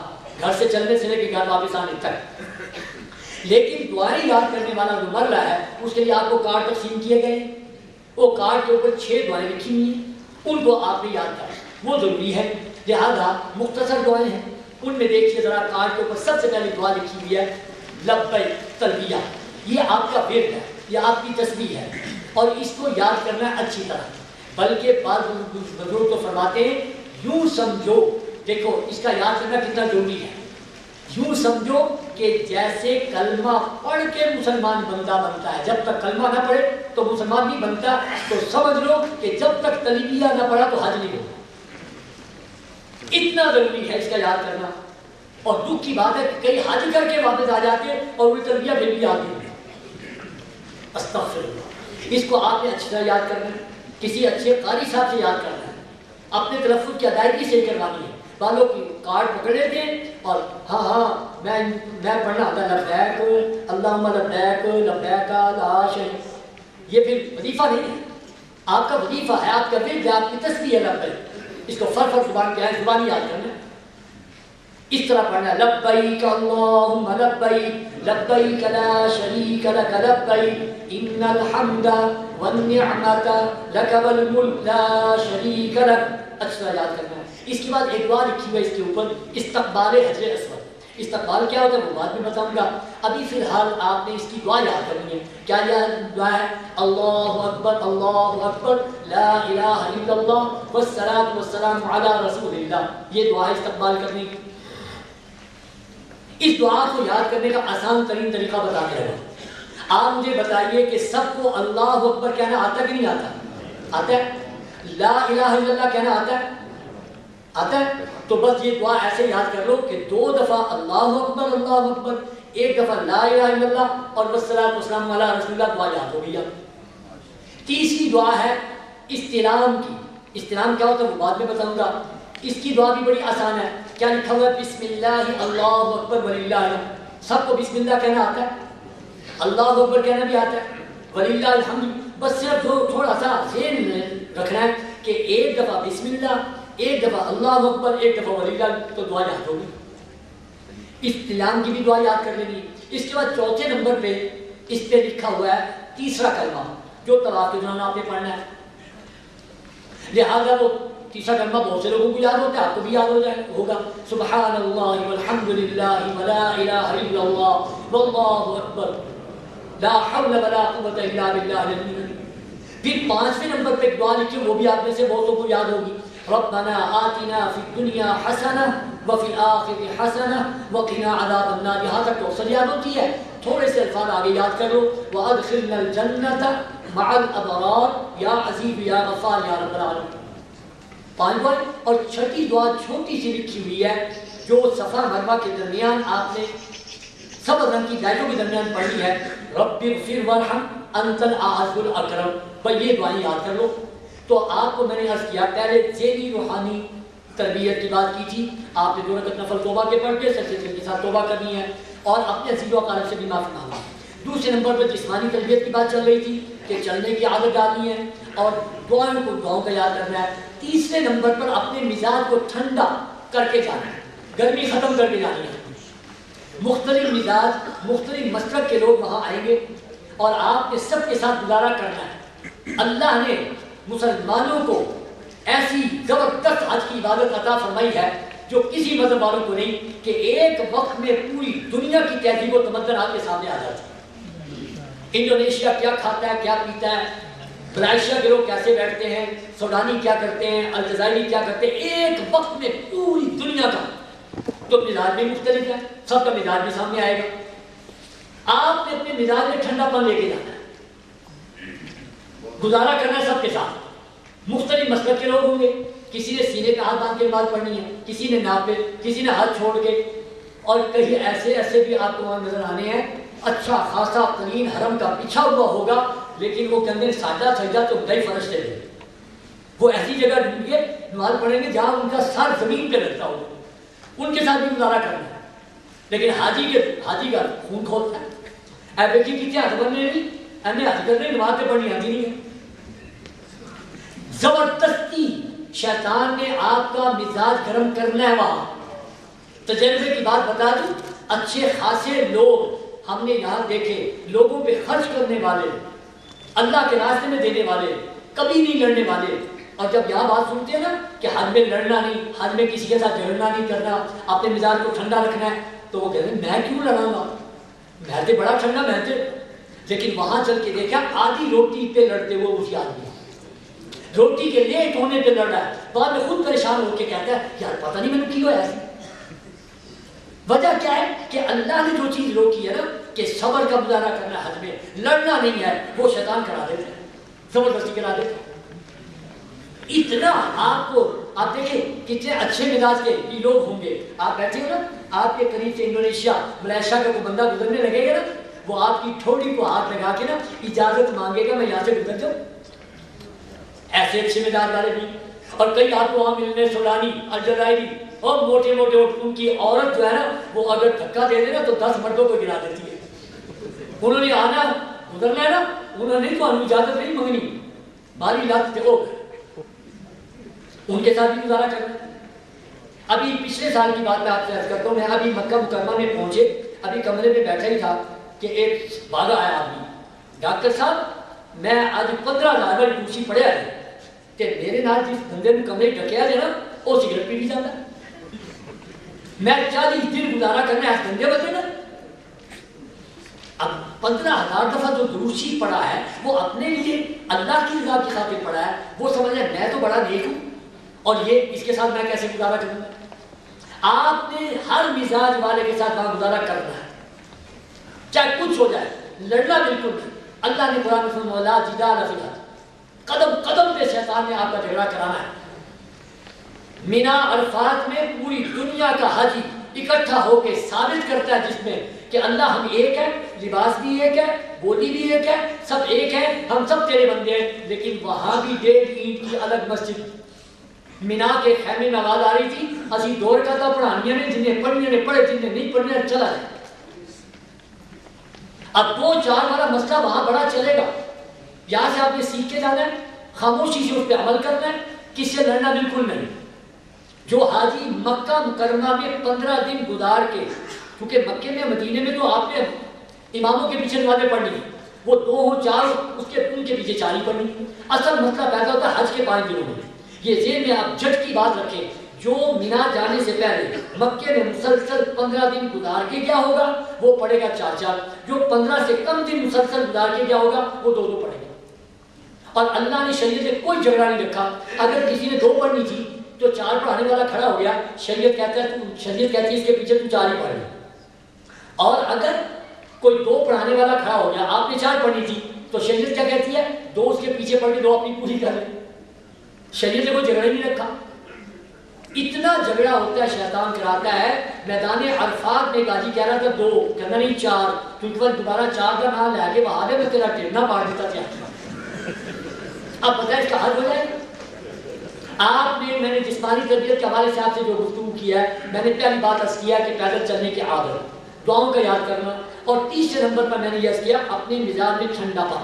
گھر سے چلنے سے لے کے گھر واپس آنے تک۔ لیکن دعائیں یاد کرنے والا جو مر رہا ہے اس کے لیے آپ کو کارڈ تقسیم کیے گئے، وہ کارڈ کے اوپر 6 دعائیں لکھی ہوئی ہیں، ان کو آپ نے یاد کرنا وہ ضروری ہے۔ لہذا مختصر دعائیں ہیں، ان میں دیکھیے ذرا کارڈ کے اوپر سب سے پہلے دعا لکھی ہوئی ہے لبیک تلبیہ، یہ آپ کا ورد ہے، یہ آپ کی تسبیح ہے اور اس کو یاد کرنا ہے اچھی طرح۔ بلکہ بعض بزرگ تو فرماتے ہیں یوں سمجھو، دیکھو اس کا یاد کرنا کتنا ضروری ہے، یوں سمجھو کہ جیسے کلمہ پڑھ کے مسلمان بندہ بنتا ہے، جب تک کلمہ نہ پڑھے تو مسلمان نہیں بنتا، تو سمجھ لو کہ جب تک تلبیہ نہ پڑھا تو حج نہیں ہوگا۔ اتنا ضروری ہے اس کا یاد کرنا، اور دکھ کی بات ہے کہ کئی حج کر کے واپس آ جاتے ہیں اور وہ تلبیہ پھر بھی یاد نہیں ہے۔ استغفر اللہ، اس کو آپ نے اچھی طرح یاد کرنا ہے، کسی اچھے قاری صاحب سے یاد کرنا ہے، اپنے تلفظ کی ادائیگی سے کروانی ہے، بالوں کی کارڈ پکڑ لیتے ہیں اور ہاں میں پڑھنا آتا لبیک اللہم لبیک لبیک لا شریک. یہ پھر وظیفہ نہیں ہے، آپ کا وظیفہ ہے، آپ کا ورد ہے، آپ کی تسبیح ہے لبیک. اس کو فر زبان کیا ہے، زبانی یاد کرنا ہے. اس طرح پڑھنا ہے لبیک اللہم لبیک لبیک لا شریک لک لبیک ان الحمد والنعمت لک والملک لا شریک لک. اچھا یاد کرنا ہے. اس کے بعد ایک دعا لکھی ہوئی ہے اس کے اوپر، استقبال حجر اسود. استقبال کیا ہوتا ہے وہ بعد میں بتاؤں گا. ابھی فی الحال آپ نے اس کی دعا یاد کرنی ہے. کیا دعا ہے؟ اللہ اکبر لا الہ الا اللہ والصلاۃ والسلام علی رسول اللہ. یہ دعا ہے استقبال کرنے کی. اس دعا کو یاد کرنے کا آسان ترین طریقہ بتاتے ہیں. آپ مجھے بتائیے کہ سب کو اللہ اکبر کہنا آتا ہے کہ نہیں آتا؟ آتا ہے. لا الہ الا اللہ کہنا آتا ہے؟ آتا ہے. تو بس یہ دعا ایسے یاد کر لو کہ 2 دفعہ اللہ اکبر، 1 دفعہ لا الہ الا اللہ اور والصلاۃ والسلام علی رسول اللہ. دعا یاد ہو گئی. تیسری دعا ہے استلام کی. استلام کیا ہوتا ہے وہ بعد میں بتاؤں گا. اس کی دعا بھی بڑی آسان ہے. کیا لکھا ہوا ہے؟ بسم اللہ اللہ اکبر وللہ الحمد. سب کو بسم اللہ کہنا آتا ہے، اللہ اکبر کہنا بھی آتا ہے، وللہ الحمد. بس صرف تھوڑا سا ذہن میں رکھنا ہے کہ 1 دفعہ بسم اللہ، 1 دفعہ اللہ اکبر، 1 دفعہ وللہ، تو دعا یاد ہوگی. استلام کی بھی دعا یاد کر لینی. اس کے بعد چوتھے نمبر پہ اس پہ لکھا ہوا ہے تیسرا کلمہ جو طواف کے دوران آپ نے پڑھنا ہے. لہٰذا وہ تیسرا کلمہ بہت سے لوگوں کو یاد ہوتا ہے، آپ کو بھی یاد ہو جائے ہوگا. سبحان اللہ والحمد للہ ولا الہ الا اللہ واللہ اکبر لا حول ولا قوة الا باللہ العلی العظیم. پھر 5ویں نمبر پہ ایک دعا لکھی، وہ بھی آپ میں سے بہتوں کو یاد ہوگی. ربنا آتنا فی الدنیا حسنہ وفی الآخرۃ حسنہ وقنا عذاب النار. یہاں تک تو اکثر یاد ہوتی ہے، تھوڑے سے الفاظ آگے یاد کر لو. وادخلنا الجنۃ مع الابرار یا عزیز یا غفار یا رب العالمین. 5 بار. اور چھٹی دعا چھوٹی سی لکھی ہوئی ہے جو صفا مروہ کے درمیان آپ نے سبز رنگ کی لائٹوں کے درمیان پڑھی ہے. رب اغفر وارحم انت الاعز الاکرم. پر یہ دعائیں یاد کر لو. تو آپ کو میں نے عرض کیا پہلے ذہنی روحانی تربیت کی بات کی تھی. آپ نے 2 رکعت نفل توبہ کے پڑھ کے سچے دل کے ساتھ توبہ کرنی ہے اور اپنے عزیز و اقارب سے بھی معافی مانگنا. دوسرے نمبر پر جسمانی تربیت کی بات چل رہی تھی کہ چلنے کی عادت ڈالنی ہے اور دعاؤں کا یاد کرنا ہے. تیسرے نمبر پر اپنے مزاج کو ٹھنڈا کر کے جانا ہے، گرمی ختم کر کے جانی ہے. مختلف مزاج مختلف مسلک کے لوگ وہاں آئیں گے اور آپ نے سب کے ساتھ گزارا کرنا ہے. اللہ نے مسلمانوں کو ایسی زبردست حج کی عبادت عطا فرمائی ہے جو کسی مذہب والوں کو نہیں، کہ ایک وقت میں پوری دنیا کی تہذیب و تمدن آپ کے سامنے آ جاتی ہے. انڈونیشیا کیا کھاتا ہے، کیا پیتا ہے، ملائیشیا کے لوگ کیسے بیٹھتے ہیں، سوڈانی کیا کرتے ہیں، الجزائری کیا کرتے ہیں، ایک وقت میں پوری دنیا کا. تو مزاج بھی مختلف ہے، سب کا مزاج بھی سامنے آئے گا. آپ نے اپنے مزاج میں ٹھنڈا پن لے کے جانا ہے، گزارا کرنا ہے سب کے ساتھ. مختلف مسلک کے لوگ ہوں گے، کسی نے سینے پہ ہاتھ باندھ کے نماز پڑھنی ہے، کسی نے ناپ پہ، کسی نے ہاتھ چھوڑ کے. اور کہیں ایسے بھی آپ کو وہاں نظر آنے ہیں اچھا خاصا ترین حرم کا بچھا ہوا ہوگا لیکن وہ کہتے ہیں ساجدہ سجدہ تو دئی فرشتے دے. وہ ایسی جگہ ڈھونڈ کے نماز پڑھیں گے جہاں ان کا سر زمین پہ لگتا ہوگا، ان کے ساتھ بھی گزارا کرنا ہے. لیکن حاجی کا خون کھولتا ہے. اے بیٹی کتنے ہاتھ بننے نہیں، ہمیں حج کرنے نماز پہ پڑھنی آتی نہیں ہے. زبردستی شیطان نے آپ کا مزاج گرم کرنا ہے. وہاں تجربے کی بات بتا دوں، اچھے خاصے لوگ ہم نے یہاں دیکھے، لوگوں پہ خرچ کرنے والے، اللہ کے راستے میں دینے والے، کبھی نہیں لڑنے والے. اور جب یہاں بات سنتے ہیں نا کہ حج میں لڑنا نہیں، حج میں کسی کے ساتھ جھگڑنا نہیں کرنا، اپنے مزاج کو ٹھنڈا رکھنا ہے، تو وہ کہتے ہیں میں کیوں لڑاؤں گا، میں تو بڑا ٹھنڈا میں تو. لیکن وہاں چل کے دیکھا آدھی روٹی پہ لڑتے ہوئے اسی آدمی روٹی کے لیٹ ہونے پہ لڑ رہا ہے، بعد میں خود پریشان ہو کے کہتا ہے یار پتہ نہیں میں نے کی ہوا ایسی. وجہ کیا ہے کہ اللہ نے جو چیز روکی ہے نا کہ صبر کا مظاہرہ کرنا حج میں، لڑنا نہیں ہے، وہ شیطان کرا دیتا ہے، زبردستی کرا دیتا ہے. اتنا آپ کو آپ دیکھیں کتنے اچھے مزاج کے یہ لوگ ہوں گے. آپ بیٹھے ہو نا، آپ کے قریب سے انڈونیشیا ملائیشیا کا کوئی بندہ گزرنے لگے گا نا، وہ آپ کی ٹھوڑی کو ہاتھ لگا کے نا اجازت مانگے گا میں یہاں سے گزر جاؤں. ایسے اچھے مزاج والے بھی. اور کئی آپ کو وہاں ملنے سوڈانی، الجزائری، اور موٹے موٹے ان کی عورت جو ہے نا وہ اگر دھکا دے دے نا تو 10 مردوں کو گرا دیتی ہے. انہوں نے آنا گزرنا ہے نا, انہوں نے تو اجازت نہیں مانگنی, باری لات سے ہو گئے, ان کے ساتھ بھی گزارا کرنا. ابھی پچھلے سال کی بات میں آپ سے عرض کرتا ہوں, میں ابھی مکہ مکرمہ میں پہنچے, ابھی کمرے میں بیٹھا ہی تھا کہ ایک بھاگا آیا آدمی, ڈاکٹر صاحب میں آج 15,000 والی کرسی پڑھیا ہے کہ میرے نال جس بندے نے کمرے ڈکیا جائے نا وہ سگریٹ پی بھی جاتا ہے, میں 40 دن گزارا کرنا ہے بندے بچے نا. اب 15,000 دفعہ جو دروشی پڑھا ہے وہ اپنے لیے اللہ کی رضا کی خاطر پڑھا ہے, وہ سمجھ ہے میں تو بڑا نیک ہوں اور یہ اس کے ساتھ میں کیسے گزارا کروں. آپ نے ہر مزاج والے کے ساتھ وہاں گزارا کرنا ہے, چاہے کچھ ہو جائے, لڑنا بالکل نہیں. اللہ نے قرآن میں فرمایا لا جدال فی الحج, قدم قدم پہ شیطان نے آپ کا جھگڑا کرانا ہے. مینا عرفات میں پوری دنیا کا حاجی اکٹھا ہو کے ثابت کرتا ہے جس میں کہ اللہ ہم ایک ہے, لباس بھی ایک ہے, بولی بھی ایک ہے, سب ایک ہے, ہم سب تیرے بندے ہیں. لیکن وہاں بھی 1.5 اینٹ کی الگ مسجد, مینا کے خیمے میں آواز آ رہی تھی اسی دور کا تھا پڑھانیاں نے, جنہیں پڑھنے نے پڑھے, جنہیں نہیں پڑھنے چلا ہے. اب 2-4 والا مسئلہ وہاں بڑا چلے گا. یہاں سے آپ نے سیکھ کے جانا ہے, خاموشی سے اس پہ عمل کرنا ہے, کس سے لڑنا بالکل نہیں. جو حاجی مکہ مکرمہ میں 15 دن گزار کے, کیونکہ مکے میں مدینے میں تو آپ نے اماموں کے پیچھے نمازیں پڑھنی ہے, وہ 2 ہو 4 اس کے ان کے پیچھے 4 ہی پڑھنی. اصل مسئلہ پیدا ہوتا ہے حج کے 5 دنوں میں. یہ ذہن میں آپ جٹ کی بات رکھیں, جو مینا جانے سے پہلے مکے میں مسلسل 15 دن گزار کے کیا ہوگا وہ پڑھے گا 4-4, جو 15 سے کم دن مسلسل گزار کے کیا ہوگا وہ 2-2 پڑھے گا. اور اللہ نے شریعت سے کوئی جھگڑا نہیں رکھا. اگر کسی نے 2 پڑھنی تھی تو 4 پڑھانے والا کھڑا ہو گیا, شریعت کہتا ہے شریعت کہتی ہے اس کے پیچھے تو 4 ہی پڑھ لے. اور اگر کوئی 2 پڑھانے والا کھڑا ہو گیا, آپ نے 4 پڑھنی تھی تو شریعت کیا کہتی ہے 2 اس کے پیچھے پڑھ کے 2 اپنی پوری کر لیں. شریعت سے کوئی جھگڑا ہی نہیں رکھا. اتنا جھگڑا ہوتا ہے, شیطان کراتا ہے. میدان عرفات میں غازی کہہ رہا تھا 2, کہنا نہیں 4, کیونکہ وہ دوبارہ 4 کا نام لے کے وہاں میں تیرا ٹھنڈا مار دیتا تھا. اب پتہ ہے اس کا حل ہو جائے. آپ نے, میں نے جسمانی تربیت کے حوالے سے آپ سے جو گفتگو کیا ہے, میں نے پہلی بات عرض کیا کہ پیدل چلنے کی عادت, دعاؤں کا یاد کرنا, اور تیسرے نمبر پر میں نے یہ عرض کیا اپنے مزاج میں ٹھنڈا پا,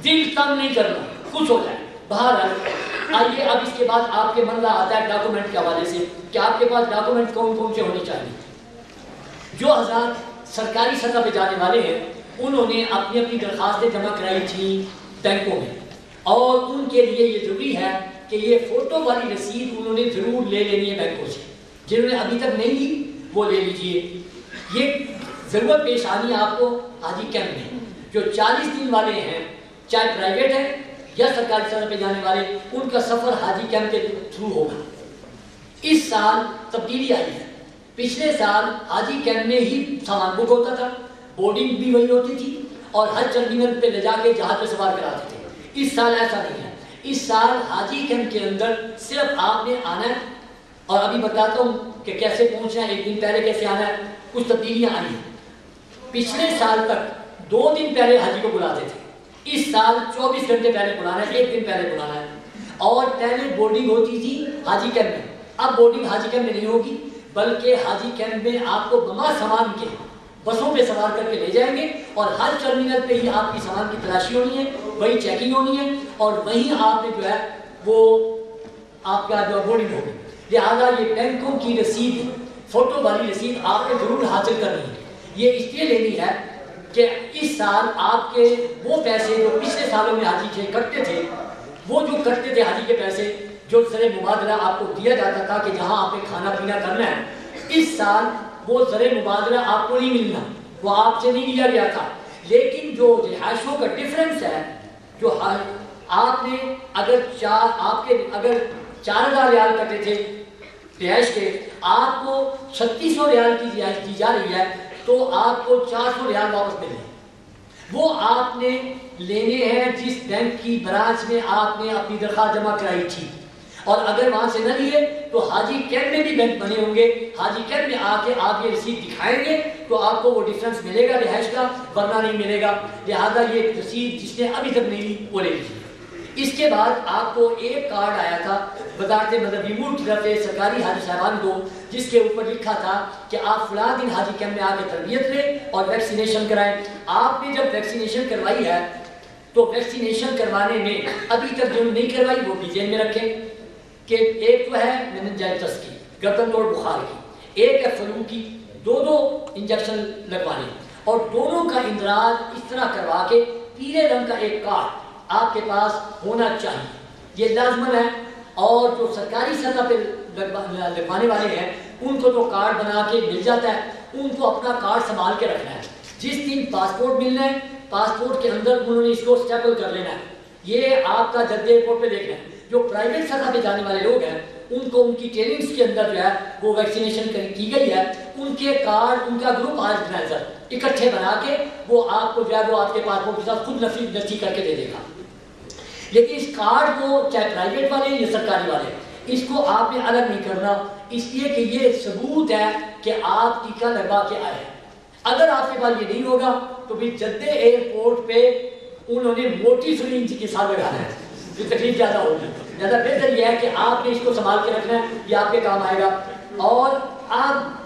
دل تنگ نہیں کرنا, کچھ ہو جائے. باہر آئیے اب اس کے بعد آپ کے من آتا ہے ڈاکومنٹ کے حوالے سے کہ آپ کے پاس ڈاکومنٹ کون کون سے ہونے چاہیے. جو حضرات سرکاری سطح پہ جانے والے ہیں انہوں نے اپنی اپنی درخواستیں جمع کرائی تھیں بینکوں میں, اور ان کے لیے یہ ضروری ہے کہ یہ فوٹو والی رسید انہوں نے ضرور لے لینی ہے بینکوں سے. جنہوں نے ابھی تک نہیں لی وہ لے لیجئے. یہ ضرورت پیش آنی آپ کو حاجی کیمپ میں. جو 40 دن والے ہیں, چاہے پرائیویٹ ہیں یا سرکاری سطح پہ جانے والے, ان کا سفر حاجی کیمپ کے تھرو ہوگا. اس سال تبدیلی آئی ہے. پچھلے سال حاجی کیمپ میں ہی سامان بک ہوتا تھا, بورڈنگ بھی وہی ہوتی تھی, اور ہر ٹرمینل پہ لے جا کے جہاز پہ سوار کراتے تھے. اس سال ایسا نہیں ہے. اس سال حاجی کیمپ کے اندر صرف آپ نے آنا ہے, اور ابھی بتاتا ہوں کہ کیسے پہنچنا ہے, 1 دن پہلے کیسے آنا ہے. کچھ تبدیلیاں آئی ہیں. پچھلے سال تک 2 دن پہلے حاجی کو بلاتے تھے, اس سال 24 گھنٹے پہلے بلانا ہے, 1 دن پہلے بلانا ہے. اور پہلے بورڈنگ ہوتی تھی حاجی کیمپ میں, اب بورڈنگ حاجی کیمپ میں نہیں ہوگی, بلکہ حاجی کیمپ میں آپ کو بما سامان کے بسوں پہ سوار کر کے لے جائیں گے, اور ہر ٹرمینل پہ ہی آپ کی سامان کی تلاشی ہونی ہے, وہی چیکنگ ہونی ہے, اور وہیں آپ نے جو ہے وہ آپ کا جو بورڈنگ ہوگی. لہٰذا یہ بینکوں کی رسید, فوٹو والی رسید آپ نے ضرور حاصل کرنی ہے. یہ اس لیے لینی ہے کہ اس سال آپ کے وہ پیسے جو پچھلے سالوں میں حاجی کے کٹتے تھے, وہ جو کٹتے تھے حاجی کے پیسے جو زر مبادلہ آپ کو دیا جاتا تھا کہ جہاں آپ نے کھانا پینا کرنا ہے, اس سال وہ زر مبادلہ آپ کو نہیں ملنا, وہ آپ سے نہیں لیا گیا تھا. لیکن جو رہائشوں کا ڈفرینس ہے, جو آپ نے اگر 4,000 ریال کٹے تھے رہائش کے, آپ کو 3600 ریال کی رہائش دی جا رہی ہے, تو آپ کو 400 ریال واپس ملے. وہ آپ نے لینے ہیں جس بینک کی برانچ میں آپ نے اپنی درخواست جمع کرائی تھی, اور اگر وہاں سے نہ لیے تو حاجی کیمپ میں بھی بینک بنے ہوں گے. حاجی کیمپ میں آ کے آپ یہ رسید دکھائیں گے تو آپ کو وہ ڈفرینس ملے گا رہائش کا, ورنہ نہیں ملے گا. لہٰذا یہ رسید جس نے ابھی تک نہیں لی وہ لے لیجیے. اس کے بعد آپ کو ایک کارڈ آیا تھا وزارت مدنی امور کی طرف سے سرکاری حاجی صاحبان کو، جس کے اوپر لکھا تھا کہ آپ فلاں دن حاجی کیمپ میں آ کے تربیت لیں اور ویکسینیشن کرائیں۔ آپ نے جب ویکسینیشن کروائی ہے تو ویکسینیشن کروانے میں ابھی تک جو نہیں کروائی وہ بھی ذہن میں رکھیں کہ ایک تو ہے میننجائٹس کی، گردن توڑ بخار کی، ایک ہے فلو کی، دو انجیکشن لگوانے، اور دونوں کا اندراج اس طرح کروا کے پیلے رنگ کا ایک کارڈ آپ کے پاس ہونا چاہیے، یہ لازمن ہے۔ اور جو سرکاری سطح پہ لگوانے والے ہیں ان کو تو کارڈ بنا کے مل جاتا ہے، ان کو اپنا کارڈ سنبھال کے رکھنا ہے۔ جس دن پاسپورٹ ملنا ہے پاسپورٹ کے اندر انہوں نے اس کو اسٹیپل کر لینا ہے، یہ آپ کا جدے ایئرپورٹ پہ دیکھنا ہے۔ جو پرائیویٹ سطح پہ جانے والے لوگ ہیں ان کو ان کی ٹریننگز کے اندر جو ہے وہ ویکسینیشن کی گئی ہے، ان کے کارڈ، ان کا گروپ آرگنائزر اکٹھے بنا کے وہ آپ کو جو ہے وہ آپ کے پاسپورٹ کے ساتھ خود نفی کر کے دے دے گا۔ لیکن اس کارڈ کو چاہے پرائیویٹ والے یا سرکاری والے، اس کو آپ نے الگ نہیں کرنا، اس لیے کہ یہ ثبوت ہے کہ آپ ٹیکہ لگوا کے آئے ہیں۔ اگر آپ کے پاس یہ نہیں ہوگا تو بھی جدے ایئرپورٹ پہ انہوں نے موٹی سرنج کے ساتھ لگانا ہے، جو تکلیف زیادہ ہوگی۔ زیادہ بہتر یہ ہے کہ آپ نے اس کو سنبھال کے رکھنا ہے، یہ آپ کے کام آئے گا۔ اور آپ